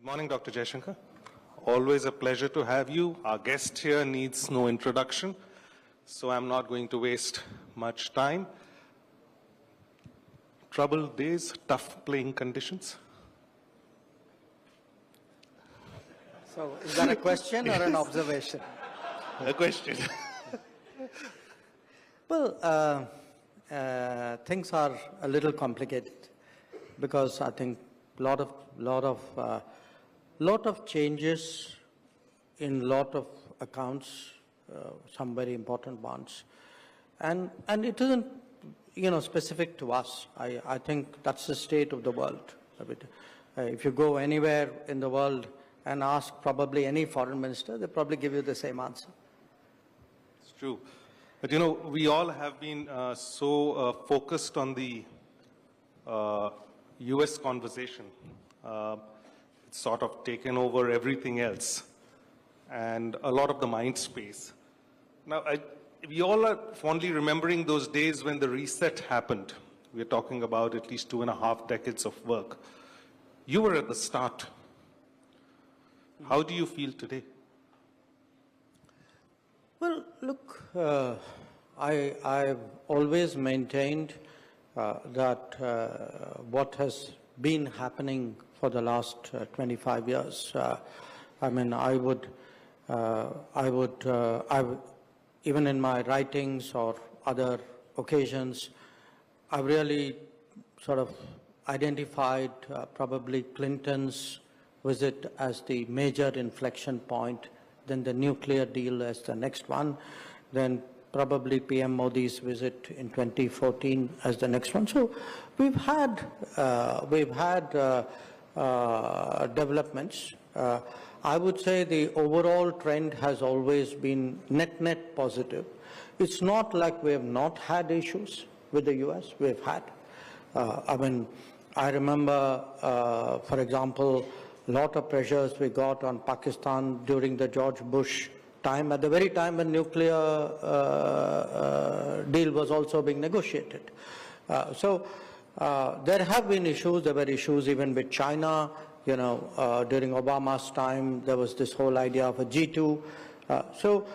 Good morning, Dr. Jaishankar. Always a pleasure to have you. Our guest here needs no introduction, so I'm not going to waste much time. Troubled days, tough playing conditions. So, is that a question or an observation? A question. Well, things are a little complicated because I think lot of changes in lot of accounts, some very important ones, and it isn't specific to us. I think that's the state of the world. If you go anywhere in the world and ask probably any foreign minister, they probably give you the same answer. It's true. But we all have been so focused on the US conversation. It's sort of taken over everything else and a lot of the mind space. Now, we all are fondly remembering those days when the reset happened. We're talking about at least 2.5 decades of work. You were at the start. How do you feel today? Well, look, I've always maintained that what has been happening for the last 25 years, I mean, I would, even in my writings or other occasions, I've really sort of identified probably Clinton's visit as the major inflection point, then the nuclear deal as the next one, then probably PM Modi's visit in 2014 as the next one. So we've had developments. I would say the overall trend has always been net positive. It's not like we have not had issues with the US. We've had. I mean, I remember, for example, a lot of pressures we got on Pakistan during the George Bush time, at the very time when nuclear deal was also being negotiated. So there have been issues. There were issues even with China. During Obama's time, there was this whole idea of a G2. So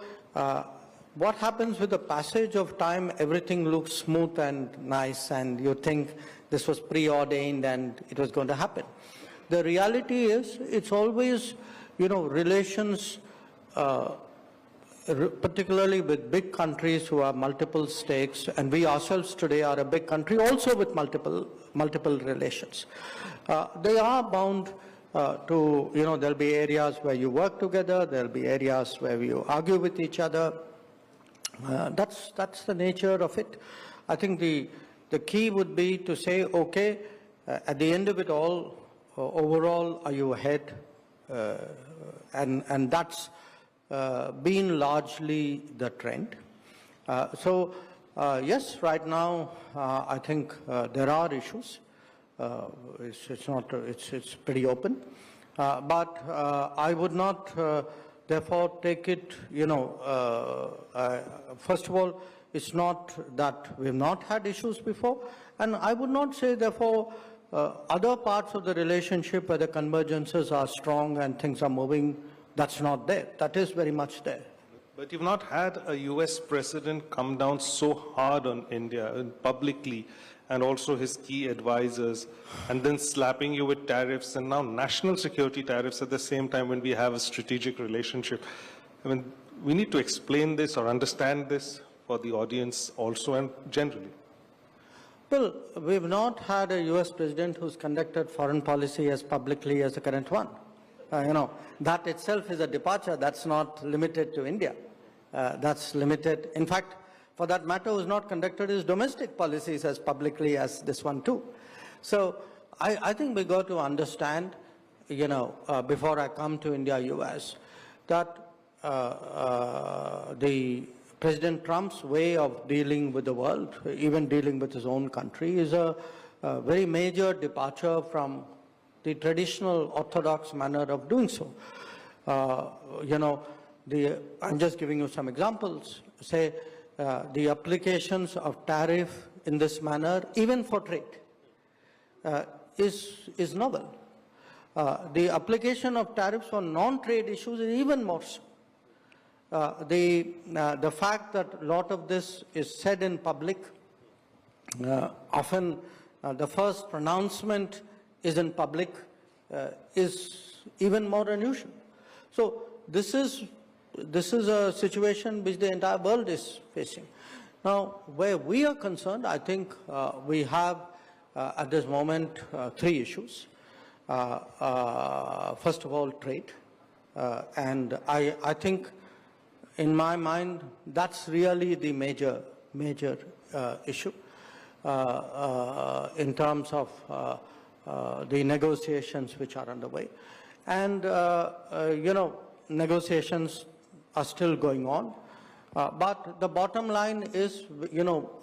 what happens with the passage of time, everything looks smooth and nice, and you think this was preordained and it was going to happen. The reality is, it's always, relations, particularly with big countries who have multiple stakes, and we ourselves today are a big country also with multiple relations. They are bound to, there'll be areas where you work together, there'll be areas where you argue with each other. That's the nature of it. I think the key would be to say, okay, at the end of it all, overall, are you ahead? And that's been largely the trend. So yes, right now I think there are issues. It's pretty open, but I would not therefore take it. First of all, it's not that we've not had issues before, and I would not say therefore other parts of the relationship where the convergences are strong and things are moving, that's not there. That is very much there. But you've not had a US president come down so hard on India publicly, and also his key advisors, and then slapping you with tariffs and now national security tariffs at the same time when we have a strategic relationship. I mean, we need to explain this or understand this for the audience also and generally. Well, we've not had a US president who's conducted foreign policy as publicly as the current one. That itself is a departure. That's not limited to India. That's limited. In fact, for that matter, who's not conducted his domestic policies as publicly as this one too. So I think we got to understand, before I come to India-US, that the President Trump's way of dealing with the world, even dealing with his own country, is a very major departure from the traditional orthodox manner of doing so. I'm just giving you some examples. Say, the applications of tariff in this manner, even for trade, is novel. The application of tariffs on non-trade issues is even more so. The fact that a lot of this is said in public, often the first pronouncement is in public, is even more unusual. So this is a situation which the entire world is facing. Now, where we are concerned, I think we have at this moment three issues. First of all, trade. And I think, in my mind, that's really the major issue in terms of the negotiations which are underway. And, negotiations are still going on. But the bottom line is,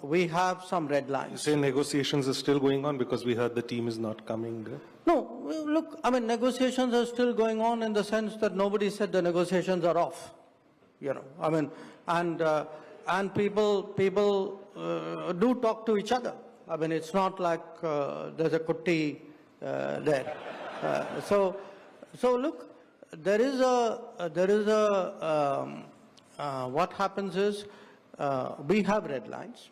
we have some red lines. You say negotiations are still going on because we heard the team is not coming there? No, look, I mean, negotiations are still going on in the sense that nobody said the negotiations are off. I mean, and people do talk to each other. I mean, it's not like there's a kutti there. So look, there is what happens is we have red lines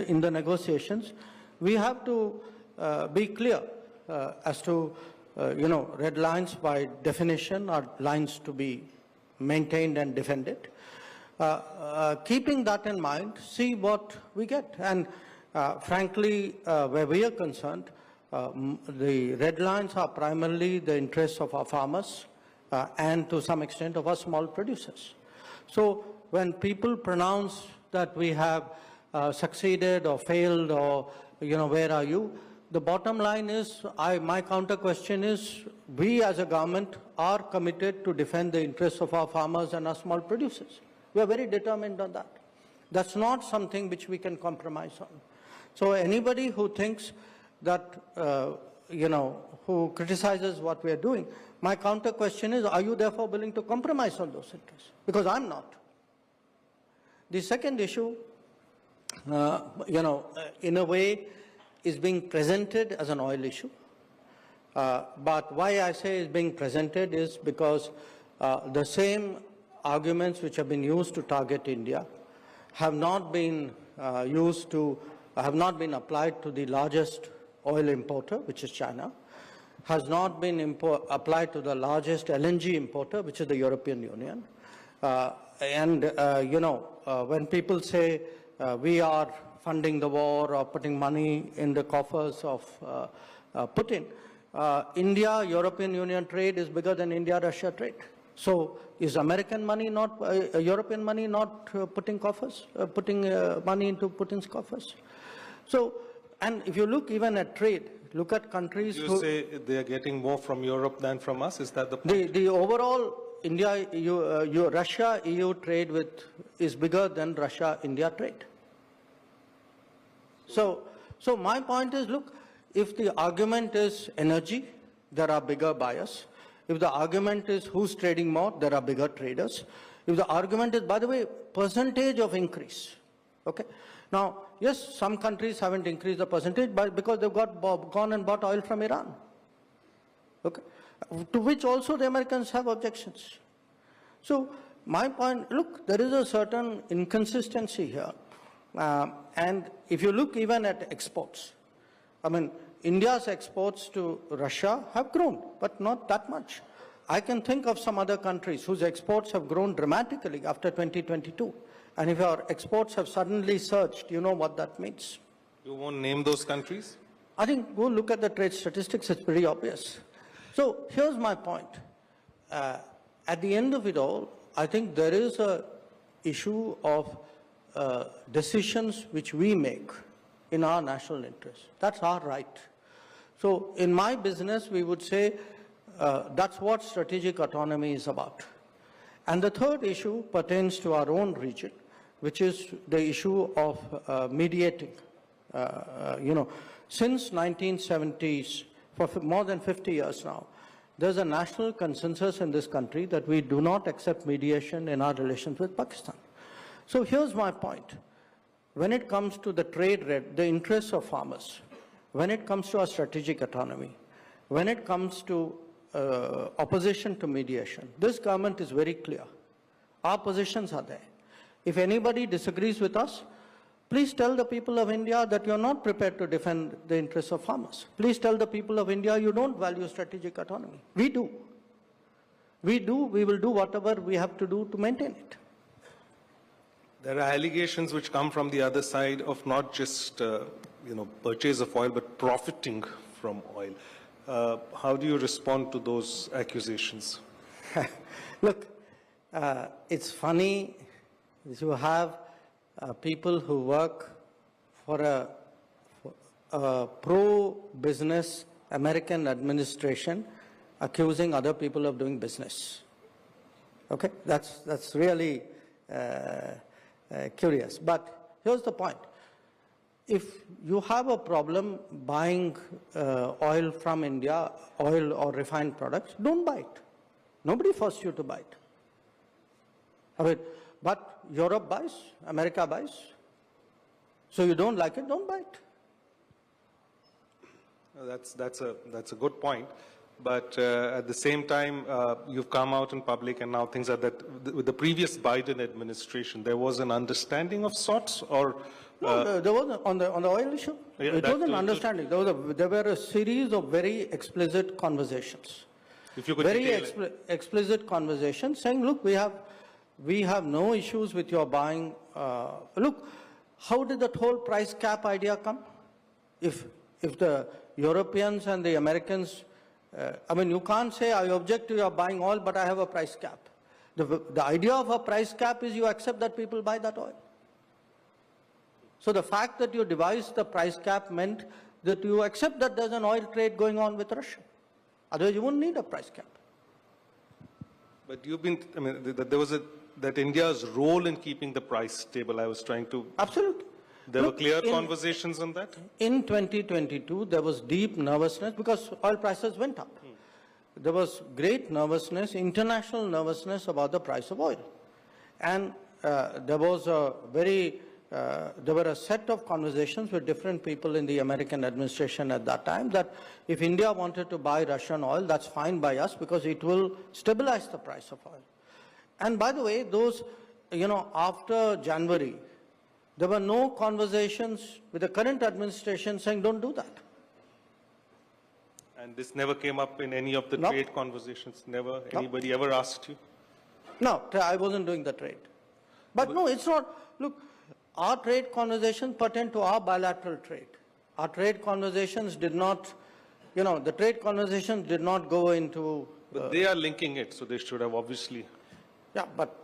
in the negotiations. We have to be clear as to, red lines by definition are lines to be maintained and defended. Keeping that in mind, see what we get. And frankly, where we are concerned, the red lines are primarily the interests of our farmers and to some extent of our small producers. So when people pronounce that we have succeeded or failed or, where are you? The bottom line is, my counter question is, we as a government are committed to defend the interests of our farmers and our small producers. We are very determined on that. That's not something which we can compromise on. So anybody who thinks that, who criticizes what we are doing, my counter question is, are you therefore willing to compromise on those interests? Because I'm not. The second issue, in a way, is being presented as an oil issue. But why I say is being presented is because the same arguments which have been used to target India have not been applied to the largest oil importer, which is China, has not been applied to the largest LNG importer, which is the European Union. When people say we are funding the war or putting money in the coffers of Putin, India-European Union trade is bigger than India-Russia trade. So is American money not, European money not putting money into Putin's coffers? So, and if you look even at trade, look at countries You say they are getting more from Europe than from us? Is that the point? The overall India, Russia-EU trade is bigger than Russia-India trade. So my point is, look, if the argument is energy, there are bigger buyers. If the argument is who's trading more, there are bigger traders. If the argument is, by the way, percentage of increase, okay? Now, yes, some countries haven't increased the percentage because they've gone and bought oil from Iran, okay? To which also the Americans have objections. So my point, look, there is a certain inconsistency here. And if you look even at exports, I mean, India's exports to Russia have grown, but not that much. I can think of some other countries whose exports have grown dramatically after 2022. And if our exports have suddenly surged, you know what that means. You won't name those countries? I think go look at the trade statistics, it's pretty obvious. So here's my point. At the end of it all, I think there is an issue of decisions which we make in our national interest. That's our right. So in my business, we would say that's what strategic autonomy is about. And the third issue pertains to our own region, which is the issue of mediating. Since 1970s, for more than 50 years now, there's a national consensus in this country that we do not accept mediation in our relations with Pakistan. So here's my point. When it comes to the trade, the interests of farmers, when it comes to our strategic autonomy, when it comes to opposition to mediation, this government is very clear. Our positions are there. If anybody disagrees with us, please tell the people of India that you're not prepared to defend the interests of farmers. Please tell the people of India you don't value strategic autonomy. We do. We do. We will do whatever we have to do to maintain it. There are allegations which come from the other side of not just purchase of oil, but profiting from oil. How do you respond to those accusations? Look, it's funny. You have people who work for a pro-business American administration accusing other people of doing business. Okay, that's really curious. But here's the point. If you have a problem buying oil from India, oil or refined products, don't buy it. Nobody forced you to buy it. I mean, but Europe buys, America buys. So you don't like it, don't buy it. That's a good point. But at the same time, you've come out in public and now things are that with the previous Biden administration, there was an understanding of sorts or... No, there wasn't on the oil issue. Yeah, it was an understanding. There were a series of very explicit conversations. If you could very explicit conversations saying, look, we have no issues with your buying. Look, how did that whole price cap idea come? If the Europeans and the Americans, I mean, you can't say I object to your buying oil, but I have a price cap. The idea of a price cap is you accept that people buy that oil. So the fact that you devised the price cap meant that you accept that there's an oil trade going on with Russia. Otherwise, you wouldn't need a price cap. But you've been, I mean, that India's role in keeping the price stable, I was trying to... Absolutely. There were clear conversations on that? In 2022, there was deep nervousness because oil prices went up. There was great nervousness, international nervousness about the price of oil. And there was there were a set of conversations with different people in the American administration at that time that if India wanted to buy Russian oil, that's fine by us because it will stabilize the price of oil. And by the way, those, after January, there were no conversations with the current administration saying don't do that. And this never came up in any of the trade conversations? Never? Anybody ever asked you? No, I wasn't doing the trade. But no, it's not. Look, our trade conversations pertain to our bilateral trade. Our trade conversations did not, the trade conversations did not go into... But they are linking it, so they should have obviously... Yeah, but,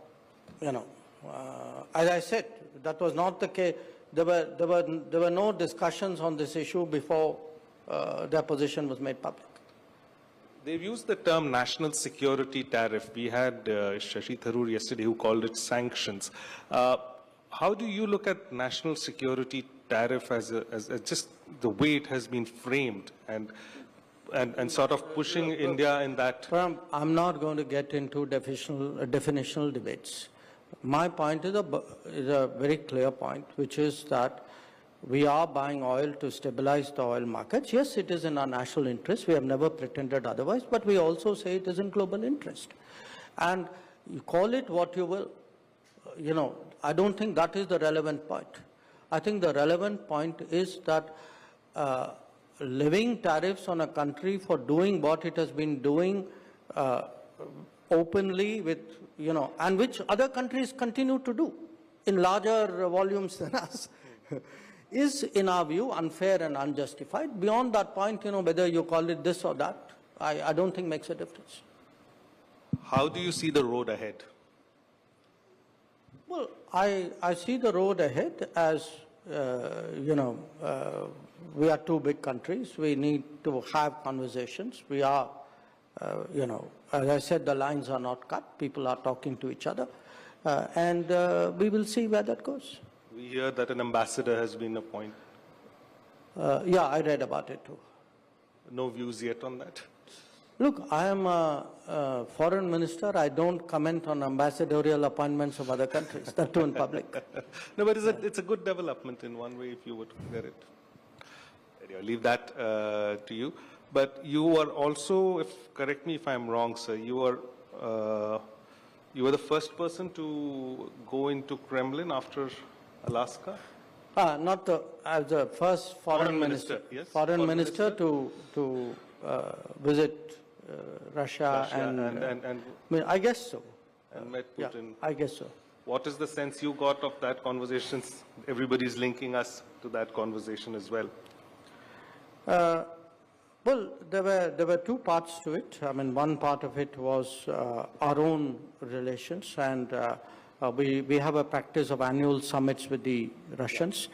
as I said, that was not the case. There were no discussions on this issue before their position was made public. They've used the term national security tariff. We had Shashi Tharoor yesterday who called it sanctions. How do you look at national security tariff as just the way it has been framed and sort of pushing India in that? I'm not going to get into definitional debates. My point is a very clear point, which is that we are buying oil to stabilize the oil markets. Yes, it is in our national interest. We have never pretended otherwise, but we also say it is in global interest. And you call it what you will, I don't think that is the relevant point. I think the relevant point is that levying tariffs on a country for doing what it has been doing openly with, and which other countries continue to do in larger volumes than us, is, in our view, unfair and unjustified. Beyond that point, whether you call it this or that, I don't think makes a difference. How do you see the road ahead? Well, I see the road ahead as, we are two big countries. We need to have conversations. We are, as I said, the lines are not cut. People are talking to each other. And we will see where that goes. We hear that an ambassador has been appointed. Yeah, I read about it too. No views yet on that? Look, I am a foreign minister. I don't comment on ambassadorial appointments of other countries, that too in public. No, but it's a good development in one way if you would get it. Anyway, I'll leave that to you. But you were also, correct me if I'm wrong, sir, you were the first person to go into Kremlin after Alaska? As the first foreign minister, yes. foreign minister to visit Russia and I mean, I guess so. And met Yeah, Putin. I guess so. What is the sense you got of that conversation? Everybody's linking us to that conversation as well. Well, there were two parts to it. I mean, one part of it was our own relations, and we have a practice of annual summits with the Russians.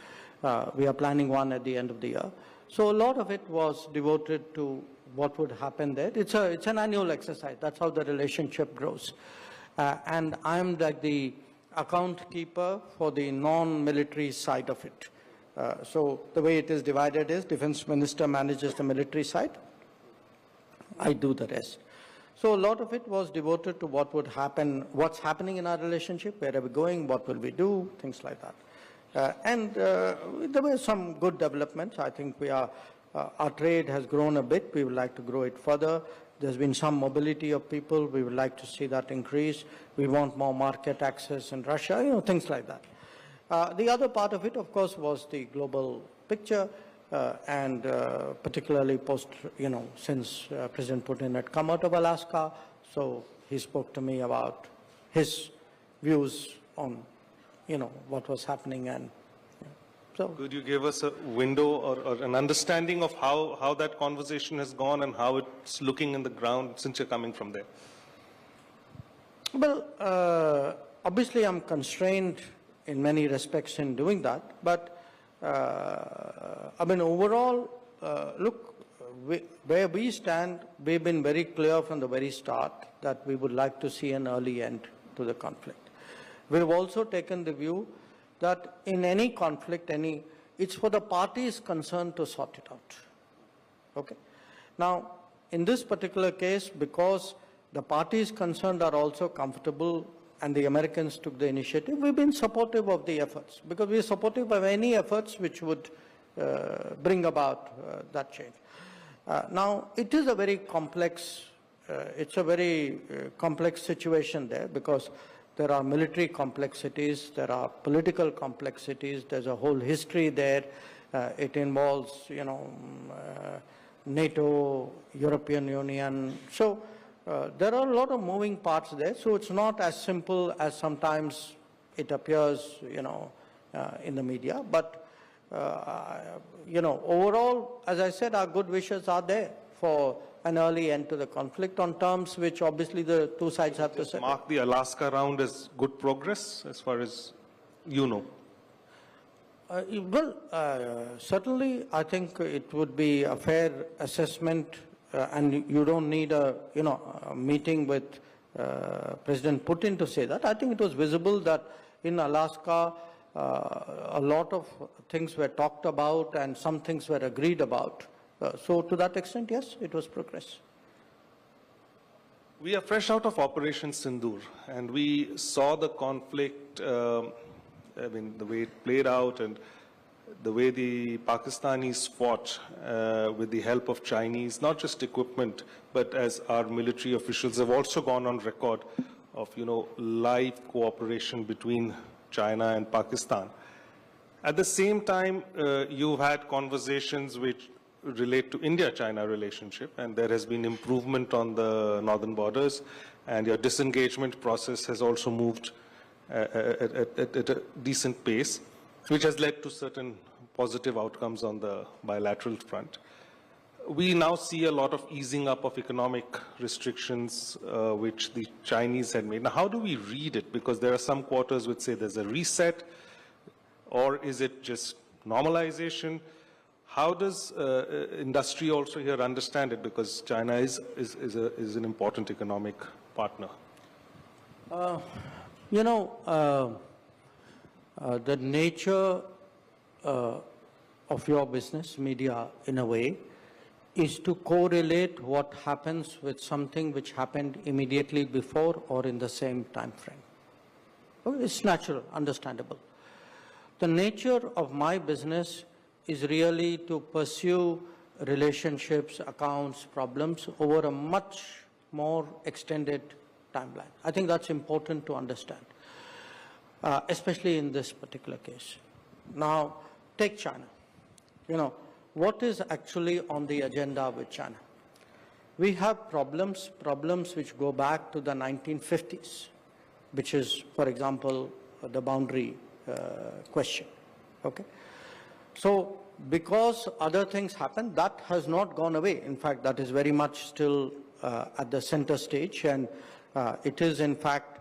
We are planning one at the end of the year. So a lot of it was devoted to what would happen there. It's an annual exercise. That's how the relationship grows. And I'm like the account keeper for the non-military side of it. So the way it is divided is defense minister manages the military side. I do the rest. So a lot of it was devoted to what would happen, what's happening in our relationship, where are we going, what will we do, things like that. And there were some good developments. I think our trade has grown a bit. We would like to grow it further. There's been some mobility of people. We would like to see that increase. We want more market access in Russia, things like that. The other part of it, of course, was the global picture, and particularly since President Putin had come out of Alaska, so he spoke to me about his views on, what was happening, and so. Could you give us a window or an understanding of how that conversation has gone and how it's looking in the ground since you're coming from there? Well, obviously I'm constrained in many respects in doing that, but I mean, overall, look, where we stand, we've been very clear from the very start that we would like to see an early end to the conflict. We've also taken the view that in any conflict, it's for the parties concerned to sort it out. Okay? Now, in this particular case, because the parties concerned are also comfortable and the Americans took the initiative, we've been supportive of the efforts, because we're supportive of any efforts which would bring about that change. Now, it is a very complex, complex situation there, because there are military complexities, there are political complexities, there's a whole history there. It involves, NATO, European Union. So there are a lot of moving parts there. So it's not as simple as sometimes it appears, in the media. But, overall, as I said, our good wishes are there for an early end to the conflict on terms which obviously the two sides have to settle. Mark the Alaska round as good progress as far as you know? Certainly I think it would be a fair assessment, and you don't need a meeting with President Putin to say that. I think it was visible that in Alaska a lot of things were talked about and some things were agreed about. So to that extent, yes, it was progress. We are fresh out of Operation Sindoor, and we saw the conflict, the way it played out and the way the Pakistanis fought with the help of Chinese, not just equipment, but as our military officials have also gone on record of, live cooperation between China and Pakistan. At the same time, you've had conversations which relate to India-China relationship, and there has been improvement on the northern borders, and your disengagement process has also moved at a decent pace, which has led to certain positive outcomes on the bilateral front. We now see a lot of easing up of economic restrictions which the Chinese had made. Now, how do we read it? Because there are some quarters which say there's a reset, or is it just normalization? How does industry also here understand it? Because China is an important economic partner. The nature of your business, media, in a way, is to correlate what happens with something which happened immediately before or in the same time frame. It's natural, understandable. The nature of my business is really to pursue relationships, accounts, problems over a much more extended timeline. I think that's important to understand, especially in this particular case. Now, take China. You know, what is actually on the agenda with China? We have problems which go back to the 1950s, which is, for example, the boundary question, okay? So, because other things happen, that has not gone away. In fact, that is very much still at the center stage, and it is, in fact,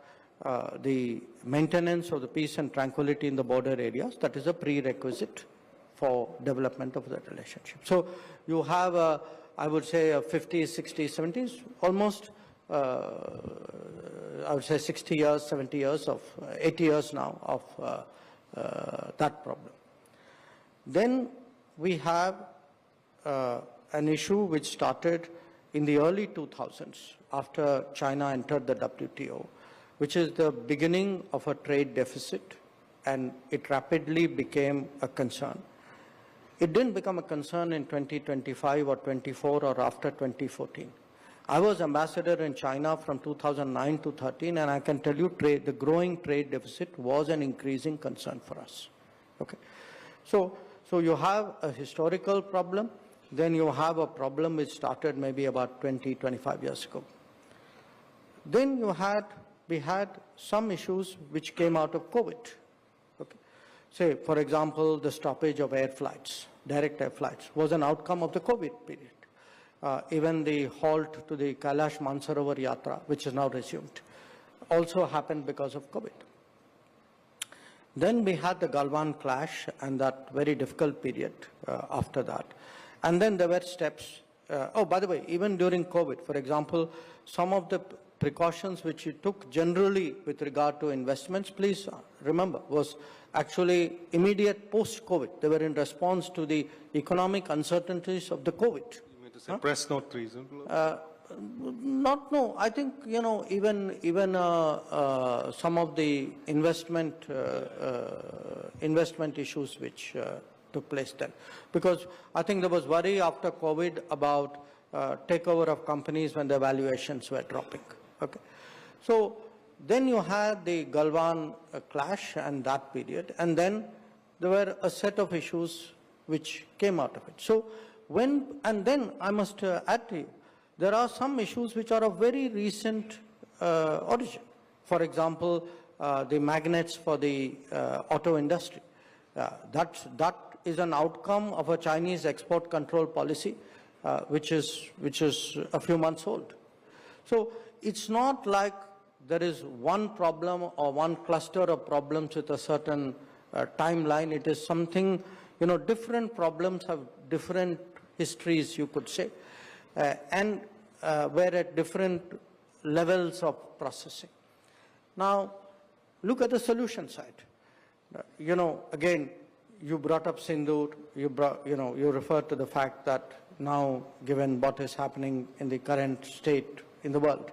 the maintenance of the peace and tranquility in the border areas that is a prerequisite for development of that relationship. So you have, I would say, a 50s, 60s, 70s, almost, I would say 60 years, 70 years of, 80 years now of that problem. Then we have an issue which started in the early 2000s after China entered the WTO, which is the beginning of a trade deficit, and it rapidly became a concern. It didn't become a concern in 2025 or 24 or after 2014. I was ambassador in China from 2009 to 13, and I can tell you the growing trade deficit was an increasing concern for us. Okay, so you have a historical problem, then you have a problem which started maybe about 20, 25 years ago. Then we had some issues which came out of COVID. Okay. Say, for example, the stoppage of air flights, direct air flights, was an outcome of the COVID period. Even the halt to the Kailash Mansarovar Yatra, which is now resumed, also happened because of COVID. Then we had the Galwan clash and that very difficult period after that. And then there were steps. Oh, by the way, even during COVID, for example, some of the precautions which you took generally with regard to investments, please remember, was actually immediate post-COVID. They were in response to the economic uncertainties of the COVID. You mean to say press note reason? No. I think, you know, even some of the investment issues which took place then. Because I think there was worry after COVID about takeover of companies when the valuations were dropping. Okay. So then you had the Galwan clash and that period, and then there were a set of issues which came out of it. So and then I must add to you, there are some issues which are of very recent origin. For example, the magnets for the auto industry. That is an outcome of a Chinese export control policy, which is a few months old. So it's not like there is one problem or one cluster of problems with a certain timeline. It is something, you know, different problems have different histories, you could say, and were at different levels of processing. Now, look at the solution side. You know, again, you brought up Sindoor, you referred to the fact that now, given what is happening in the current state in the world,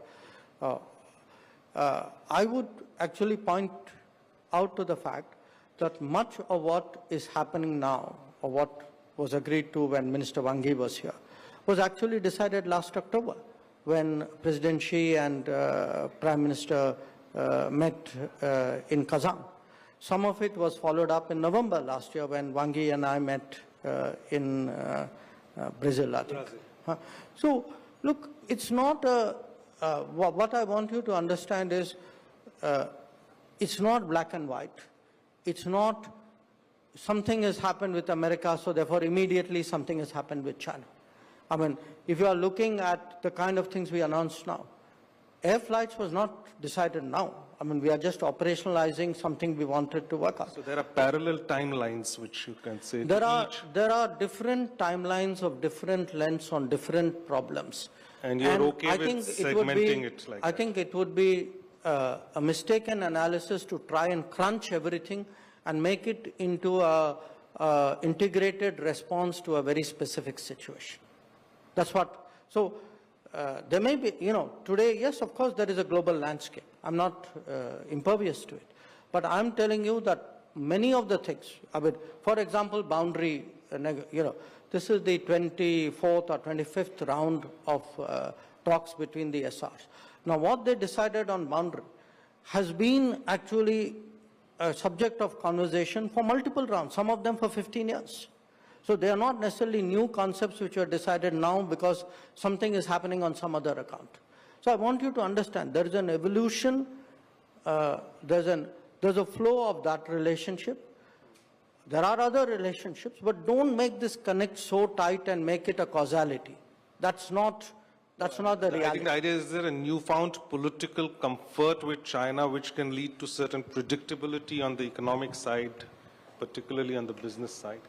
I would actually point out to the fact that much of what is happening now, or what was agreed to when Minister Wang Yi was here, was actually decided last October when President Xi and Prime Minister met in Kazan. Some of it was followed up in November last year when Wang Yi and I met in Brazil, I think. So, look, it's not what I want you to understand is it's not black and white. It's not something has happened with America, so therefore immediately something has happened with China. I mean, if you are looking at the kind of things we announced now, air flights was not decided now. I mean, we are just operationalizing something we wanted to work on. So there are parallel timelines which you can say. There are different timelines of different lengths on different problems. And you're okay with segmenting it like that? I think it would be a mistaken analysis to try and crunch everything and make it into a integrated response to a very specific situation. That's what, so there may be, you know, today, yes, of course, there is a global landscape. I'm not impervious to it. But I'm telling you that many of the things, I mean, for example, boundary, you know, This is the 24th or 25th round of talks between the SRs. Now, what they decided on boundary has been actually a subject of conversation for multiple rounds, some of them for 15 years. So they are not necessarily new concepts which were decided now because something is happening on some other account. So I want you to understand there is an evolution, there's a flow of that relationship. There are other relationships, but don't make this connect so tight and make it a causality. That's not the reality. I think the idea is there a newfound political comfort with China which can lead to certain predictability on the economic side, particularly on the business side?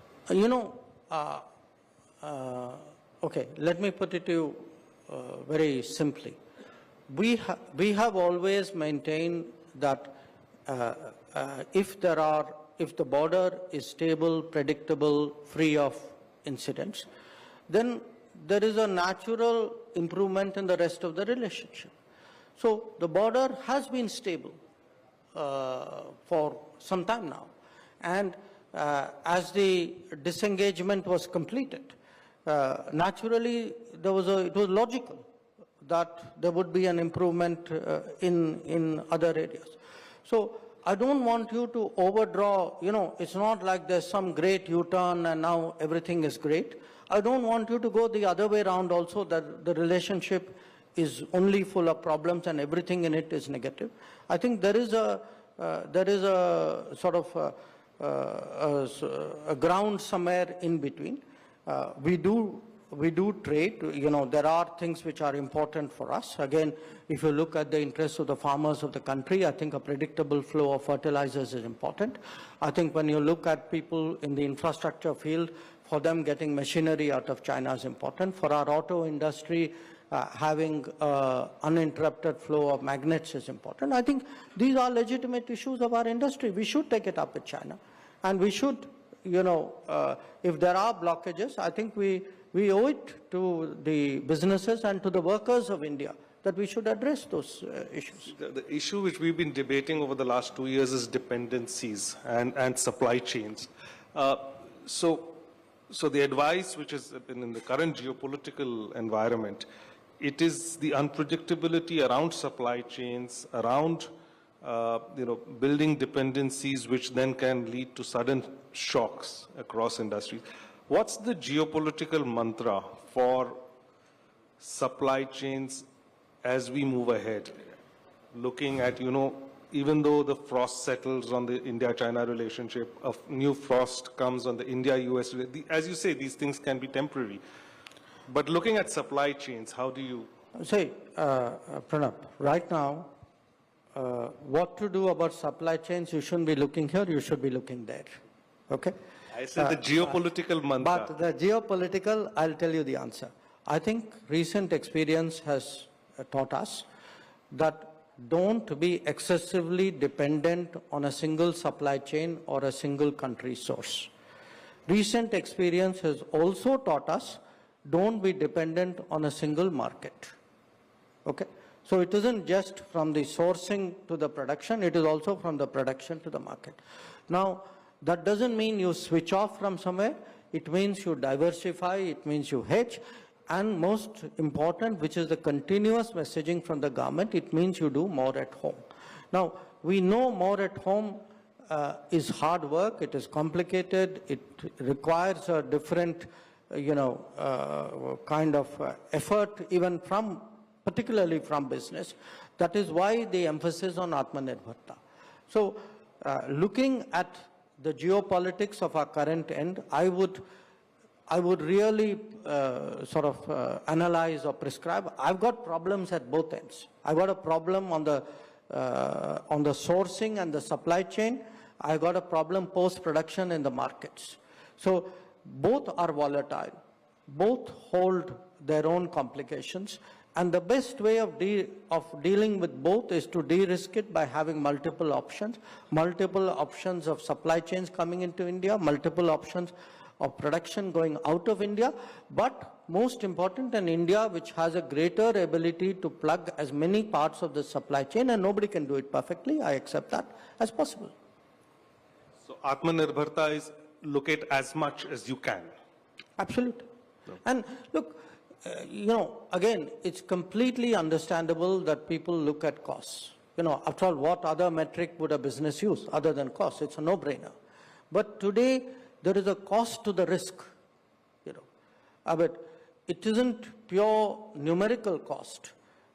Okay, let me put it to you very simply. We have always maintained that if the border is stable, predictable, free of incidents, then there is a natural improvement in the rest of the relationship. So the border has been stable for some time now. And as the disengagement was completed, naturally it was logical that there would be an improvement in other areas. So I don't want you to overdraw, it's not like there's some great U-turn and now everything is great. I don't want you to go the other way around also, that the relationship is only full of problems and everything in it is negative. I think there is a sort of a ground somewhere in between. We do trade, there are things which are important for us. Again, if you look at the interests of the farmers of the country, I think a predictable flow of fertilizers is important. I think when you look at people in the infrastructure field, for them getting machinery out of China is important. For our auto industry, having uninterrupted flow of magnets is important. I think these are legitimate issues of our industry. We should take it up with China. And we should, if there are blockages, I think we owe it to the businesses and to the workers of India that we should address those issues. The issue which we've been debating over the last 2 years is dependencies and supply chains. So the advice which has been in the current geopolitical environment, it is the unpredictability around supply chains, around building dependencies which then can lead to sudden shocks across industries. What's the geopolitical mantra for supply chains as we move ahead? Looking at, even though the frost settles on the India-China relationship, a new frost comes on the India-US, as you say, these things can be temporary. But looking at supply chains, how do you? Say, Pranab, right now, what to do about supply chains, you shouldn't be looking here, you should be looking there. Okay? I said the geopolitical mantra. But the geopolitical, I'll tell you the answer. I think recent experience has taught us that don't be excessively dependent on a single supply chain or a single country source. Recent experience has also taught us don't be dependent on a single market. Okay? So it isn't just from the sourcing to the production, it is also from the production to the market. Now, that doesn't mean you switch off from somewhere. It means you diversify, it means you hedge. And most important, which is the continuous messaging from the government, it means you do more at home. Now, we know more at home is hard work, it is complicated, it requires a different, kind of effort, even particularly from business. That is why the emphasis on Atmanirbharta. So, looking at the geopolitics of our current end, I would really analyze or prescribe. I've got problems at both ends. I've got a problem on the sourcing and the supply chain. I've got a problem post-production in the markets. So both are volatile. Both hold their own complications. And the best way of dealing with both is to de-risk it by having multiple options of supply chains coming into India, multiple options of production going out of India, but most important in India, which has a greater ability to plug as many parts of the supply chain, and nobody can do it perfectly, I accept that, as possible. So Atmanirbharta is look at as much as you can. Absolutely. No. And look, again, it's completely understandable that people look at costs. After all, what other metric would a business use other than cost? It's a no-brainer. But today, there is a cost to the risk. But it isn't pure numerical cost.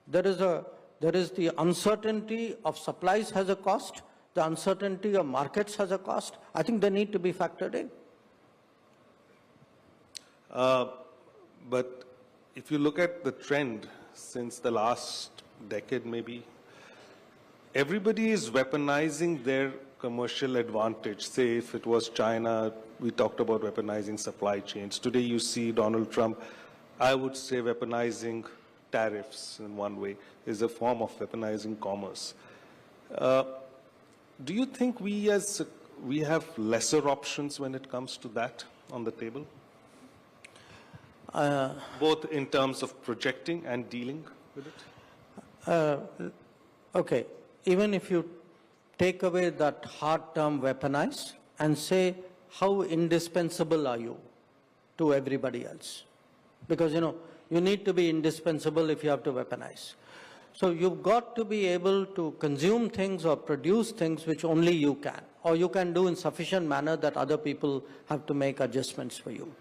There is the uncertainty of supplies has a cost. The uncertainty of markets has a cost. I think they need to be factored in. But if you look at the trend since the last decade, maybe, everybody is weaponizing their commercial advantage. Say, if it was China, we talked about weaponizing supply chains. Today, you see Donald Trump, I would say weaponizing tariffs in one way, is a form of weaponizing commerce. Do you think we have lesser options when it comes to that on the table? Both in terms of projecting and dealing with it? Okay. Even if you take away that hard term weaponize and say, how indispensable are you to everybody else? Because, you need to be indispensable if you have to weaponize. So you've got to be able to consume things or produce things which only you can, or you can do in sufficient manner that other people have to make adjustments for you.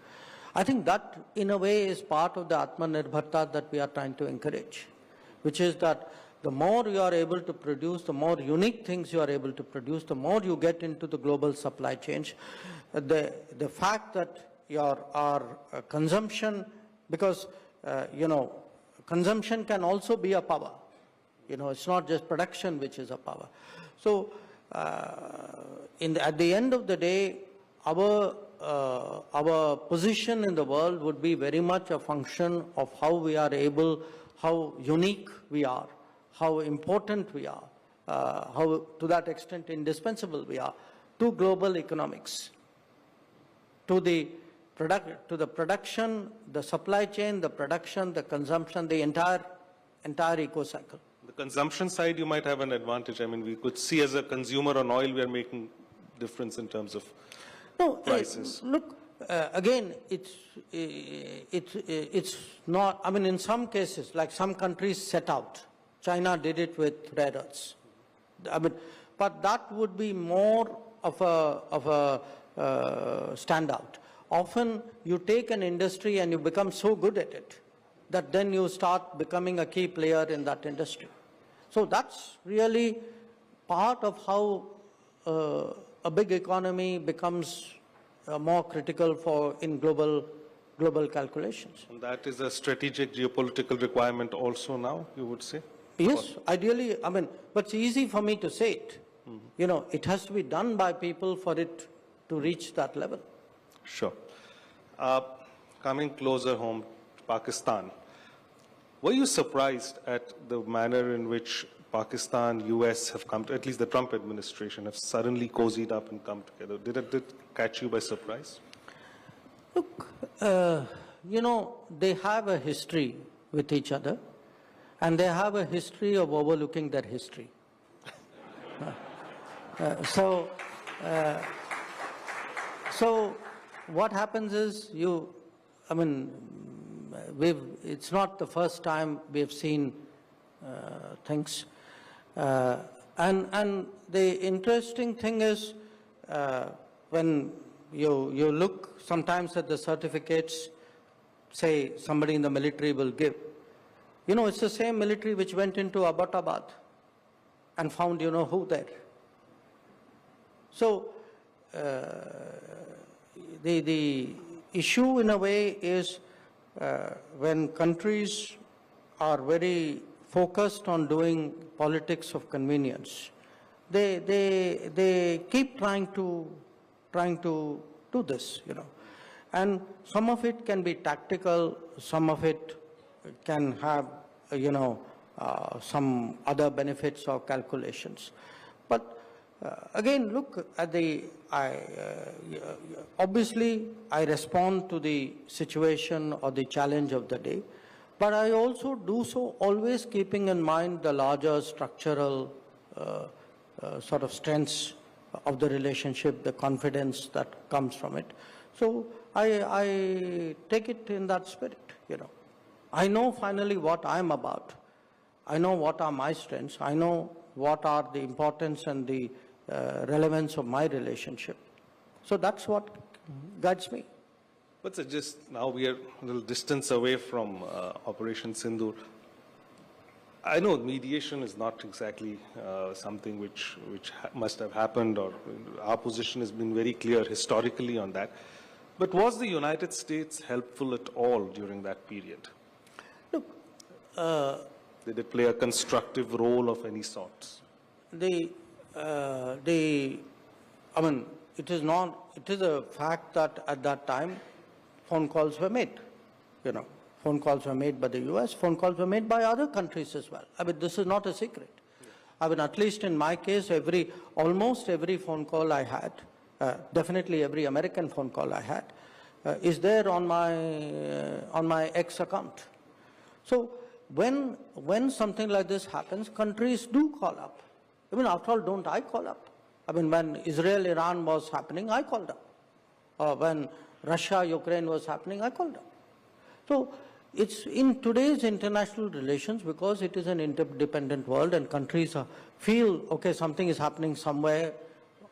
I think that, in a way, is part of the Atmanirbharta that we are trying to encourage, which is that the more you are able to produce, the more unique things you are able to produce, the more you get into the global supply chain. The fact that our consumption, because, consumption can also be a power. It's not just production which is a power. So, at the end of the day, our position in the world would be very much a function of how unique we are, how important we are, how to that extent indispensable we are to global economics, to the production, the supply chain, the production, the consumption, the entire eco-cycle. The consumption side, you might have an advantage. I mean, we could see as a consumer on oil, we are making difference in terms of prices. Look, again, it's not, I mean, in some cases, like some countries set out. China did it with rare earths. I mean, but that would be more of a standout. Often you take an industry and you become so good at it that then you start becoming a key player in that industry. So that's really part of how a big economy becomes more critical in global calculations. And that is a strategic geopolitical requirement also now, you would say? Yes, ideally, I mean, but it's easy for me to say it. It has to be done by people for it to reach that level. Sure. Coming closer home, Pakistan. Were you surprised at the manner in which Pakistan, US have come to, at least the Trump administration, have suddenly cozied up and come together? Did it catch you by surprise? Look, they have a history with each other, and they have a history of overlooking their history. So what happens is it's not the first time we've seen things. And the interesting thing is when you look sometimes at the certificates, say somebody in the military will give, it's the same military which went into Abbottabad and found who there. So the issue in a way is when countries are very focused on doing politics of convenience, they keep trying to do this, and some of it can be tactical, some of it can have some other benefits or calculations. But again, look at obviously I respond to the situation or the challenge of the day, but I also do so always keeping in mind the larger structural sort of strengths of the relationship, the confidence that comes from it. So I take it in that spirit, you know. I know finally what I'm about. I know what are my strengths. I know what are the importance and the relevance of my relationship. So that's what guides me. But sir, just now we are a little distance away from Operation Sindoor. I know mediation is not exactly something which must have happened, or our position has been very clear historically on that. But was the United States helpful at all during that period? Look, did it play a constructive role of any sort? I mean, it is a fact that at that time phone calls were made, you know. Phone calls were made by the US, phone calls were made by other countries as well. I mean, this is not a secret. I mean, at least in my case, almost every phone call I had, definitely every American phone call I had, is there on my X account. So when something like this happens, countries do call up. I mean, after all, don't I call up? I mean, when Israel-Iran was happening, I called up. Or when Russia-Ukraine was happening, I called up. So it's in today's international relations, because it is an interdependent world and countries feel, okay, something is happening somewhere,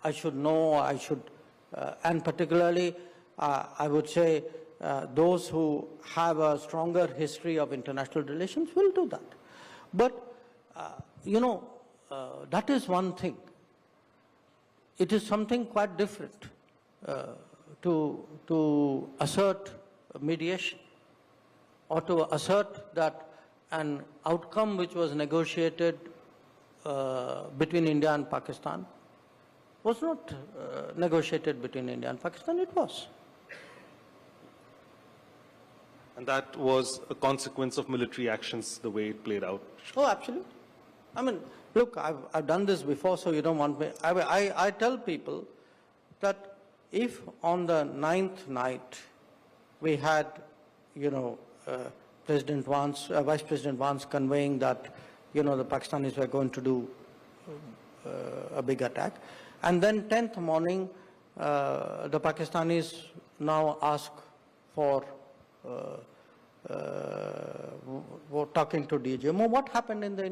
I should know, and particularly, I would say, those who have a stronger history of international relations will do that. But, you know, that is one thing. It is something quite different to assert mediation, or to assert that an outcome which was negotiated between India and Pakistan was not negotiated between India and Pakistan, it was. And that was a consequence of military actions, the way it played out? Oh, absolutely. I mean, look, I've done this before, so you don't want me. I tell people that if on the 9th night we had, you know, President Vance, Vice President Vance conveying that, you know, the Pakistanis were going to do a big attack, and then 10th morning, the Pakistanis now ask for talking to DGMO. What happened in the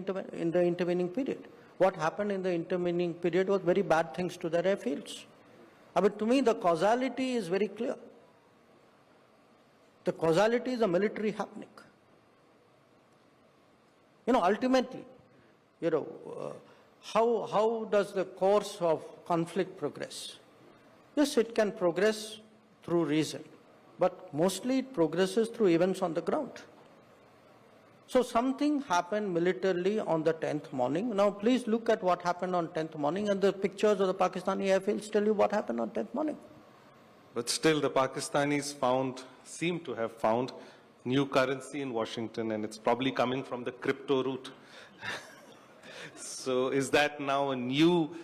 intervening period? What happened in the intervening period was very bad things to their airfields. I mean, to me, the causality is very clear. The causality is a military happening. You know, ultimately, you know, how does the course of conflict progress? Yes, it can progress through reason, but mostly it progresses through events on the ground. So something happened militarily on the 10th morning. Now please look at what happened on 10th morning, and the pictures of the Pakistani airfields tell you what happened on 10th morning. But still, the Pakistanis seem to have found new currency in Washington, and it's probably coming from the crypto route. So is that now a new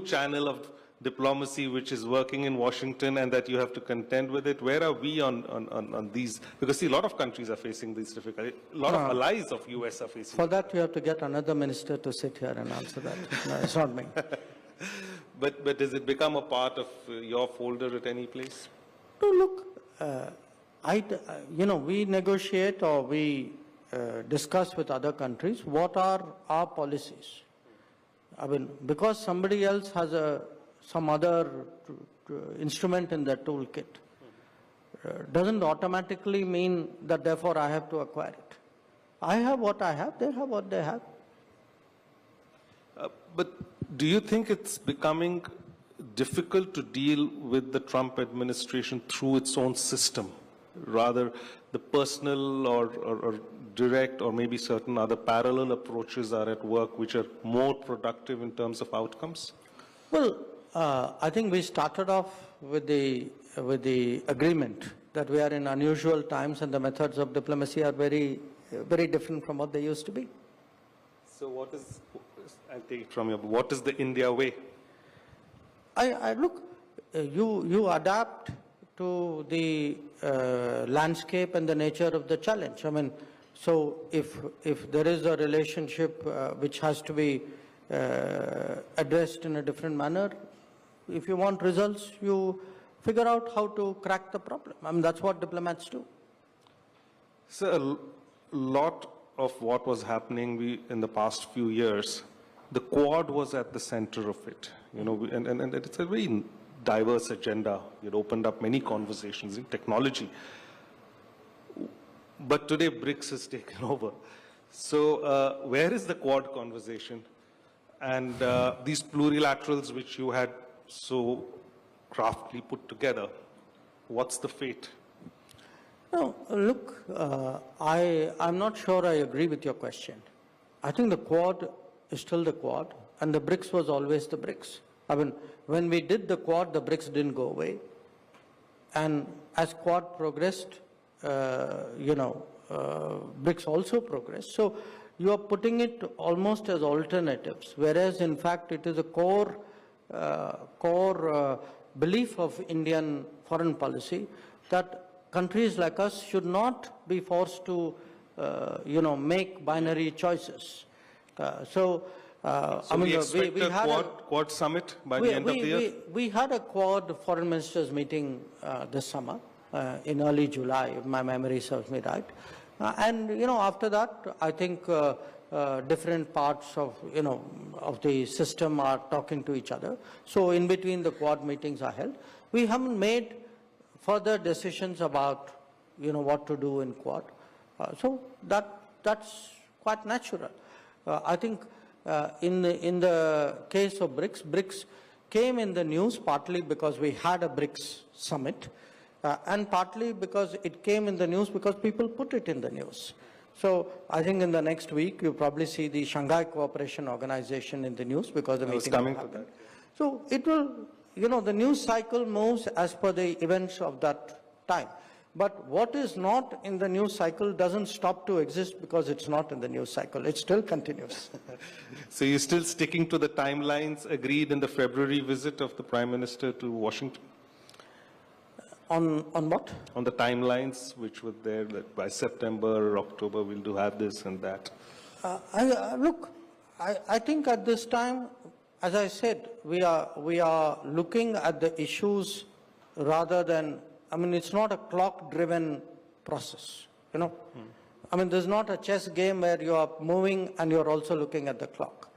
channel of diplomacy which is working in Washington, and that you have to contend with it? Where are we on these? Because see, a lot of countries are facing these difficulties. A lot of allies of US are facing. For that, you have to get another minister to sit here and answer that. No, it's not me. But does it become a part of your folder at any place? No, look, you know, we negotiate or we discuss with other countries what are our policies. I mean, because somebody else has some other instrument in their toolkit, doesn't automatically mean that therefore I have to acquire it. I have what I have, they have what they have. But do you think it's becoming difficult to deal with the Trump administration through its own system? Rather, the personal or direct or maybe certain other parallel approaches are at work which are more productive in terms of outcomes? Well, I think we started off with the agreement that we are in unusual times and the methods of diplomacy are very, very different from what they used to be. So what is, I'll take it from you, what is the India way? Look, you adapt to the landscape and the nature of the challenge. I mean, so if there is a relationship which has to be addressed in a different manner, if you want results, you figure out how to crack the problem. I mean, that's what diplomats do. So a lot of what was happening in the past few years, the Quad was at the center of it, you know, and it's a very diverse agenda. It opened up many conversations in technology. But today BRICS has taken over. So where is the Quad conversation? And these plurilaterals which you had so craftily put together, what's the fate? No, look, I'm not sure I agree with your question. I think the Quad is still the Quad, and the BRICS was always the BRICS. I mean, when we did the Quad, the BRICS didn't go away. And as Quad progressed, BRICS also progressed. So you are putting it almost as alternatives, whereas in fact it is a core belief of Indian foreign policy that countries like us should not be forced to, make binary choices. So we expect a Quad summit by the end of the year? We had a Quad foreign ministers meeting this summer in early July, if my memory serves me right. After that, I think different parts of the system are talking to each other. So in between the Quad meetings are held. We haven't made further decisions about, what to do in Quad. So that's quite natural. I think in the case of BRICS came in the news partly because we had a BRICS summit, and partly because it came in the news because people put it in the news. So I think in the next week you'll probably see the Shanghai Cooperation Organization in the news because the meeting will happen. So it will, the news cycle moves as per the events of that time. But what is not in the news cycle doesn't stop to exist because it's not in the news cycle. It still continues. So you're still sticking to the timelines agreed in the February visit of the Prime Minister to Washington? On what? On the timelines which were there, that by September or October we'll do have this and that. I think at this time, as I said, we are looking at the issues rather than, it's not a clock-driven process, I mean, there's not a chess game where you are moving and you're also looking at the clock.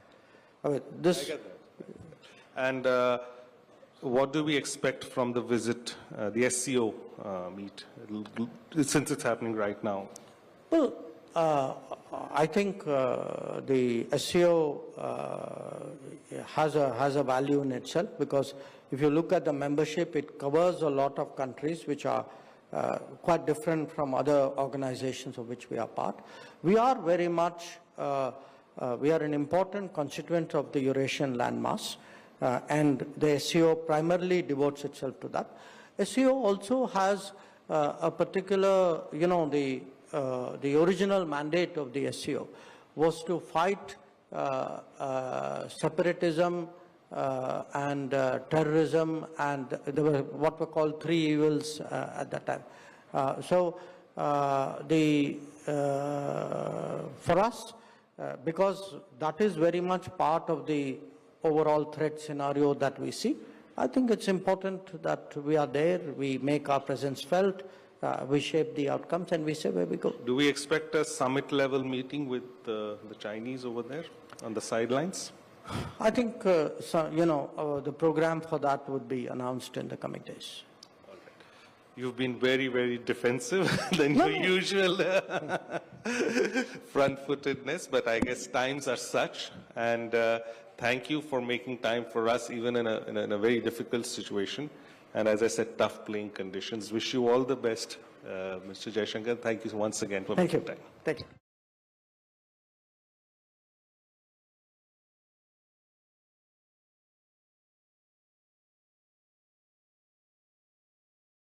I get that. And what do we expect from the visit, the SCO meet, since it's happening right now? Well, I think the SCO has a value in itself because if you look at the membership, it covers a lot of countries which are quite different from other organizations of which we are part. We are very much, we are an important constituent of the Eurasian landmass. And the SCO primarily devotes itself to that. SCO also has a particular, the original mandate of the SCO was to fight separatism and terrorism, and there were what were called three evils at that time. For us, because that is very much part of the overall threat scenario that we see, I think it's important that we are there, we make our presence felt, we shape the outcomes, and we say where we go. Do we expect a summit-level meeting with the Chinese over there on the sidelines? I think, the program for that would be announced in the coming days. All right. You've been very, very defensive than your usual front-footedness, but I guess times are such, and thank you for making time for us, even in a very difficult situation. And as I said, tough playing conditions. Wish you all the best, Mr. Jaishankar. Thank you once again for making time. Thank you.